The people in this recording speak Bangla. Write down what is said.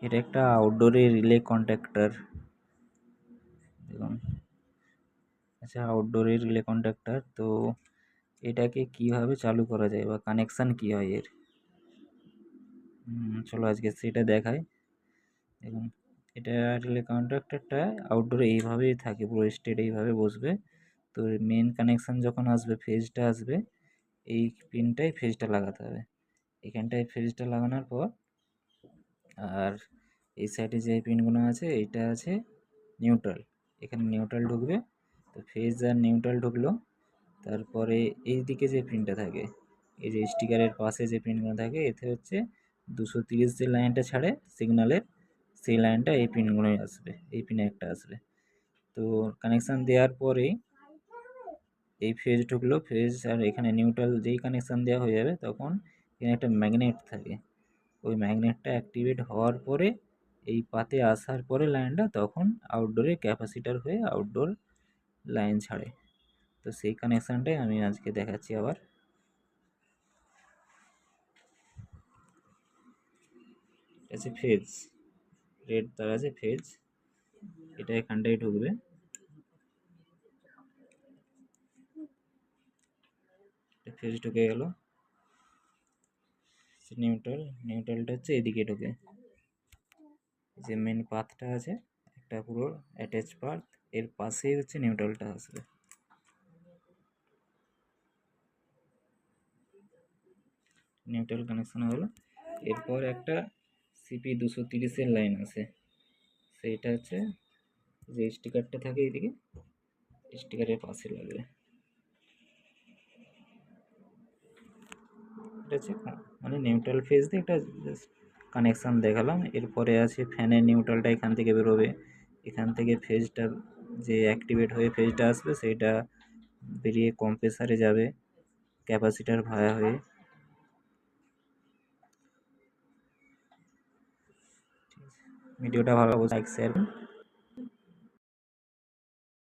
এটা একটা আউটডোরে রিলে কন্ট্যাক্টর দেখুন। আচ্ছা, আউটডোরে রিলে কন্ট্যাক্টর, তো এটাকে কিভাবে চালু করা যায় বা কানেকশান কী হয় এর, চলো আজকে সেটা দেখাই। দেখুন, এটা রিলে কন্ট্যাক্টরটা আউটডোরে এইভাবেই থাকে, পুরো স্ট্রেট এইভাবে বসবে। তো মেন কানেকশান যখন আসবে, ফেজটা আসবে, এই পিনটায় ফেজটা লাগাতে হবে। এখানটায় ফেজটা লাগানোর পর আর এই সাইডে যে পিনগুলো আছে, এইটা আছে নিউট্রাল, এখানে নিউট্রাল ঢুকবে। তো ফেজ আর নিউট্রাল ঢুকলো, তারপরে এই দিকে যে পিনটা থাকে, এই যে স্টিকারের পাশে যে পিনগুলো থাকে, এতে হচ্ছে 230 যে লাইনটা ছাড়ে সিগন্যালের, সেই লাইনটা এই পিনগুলোই আসবে, এই পিনে একটা আসবে। তো কানেকশান দেওয়ার পরেই এই ফেজ ঢুকলো, ফেজ আর এখানে নিউট্রাল যেই কানেকশান দেওয়া হয়ে যাবে, তখন এখানে একটা ম্যাগনেট থাকে, ওই ম্যাগনেটটা অ্যাক্টিভেট হওয়ার পরে এই পাতে আসার পরে লাইনটা, তখন আউটডোরে ক্যাপাসিটার হয়ে আউটডোর লাইন ছাড়ে। তো সেই কানেকশানটাই আমি আজকে দেখাচ্ছি আবার। আছে ফেজ, রেড তার আছে ফেজ, এটা এখানটায় ঢুকবে। ফেজ ঢুকে গেল। নিউট্রাল, নিউট্রালটা হচ্ছে এদিকে ঢুকে, যে মেন পাথটা আছে একটা পুরো অ্যাটাচ পাথ, এর পাশেই হচ্ছে নিউট্রালটা আসবে। নিউট্রাল কানেকশন হলো। এরপর একটা সিপি 230-এর লাইন আছে, সেইটা হচ্ছে যে স্টিকারটা থাকে এইদিকে, স্টিকারের পাশে লাগবে। এটা হচ্ছে মানে নিউট্রাল ফেজ দিয়ে একটা জাস্ট কানেকশান দেখালাম। এরপরে আছে ফ্যানের নিউট্রালটা এখান থেকে বেরোবে, এখান থেকে ফেজটা যে অ্যাক্টিভেট হয়ে ফেজটা আসবে, সেইটা বেরিয়ে কম্প্রেসারে যাবে ক্যাপাসিটার ভায়া হয়ে। ভিডিওটা ভালো, লাইক শেয়ার।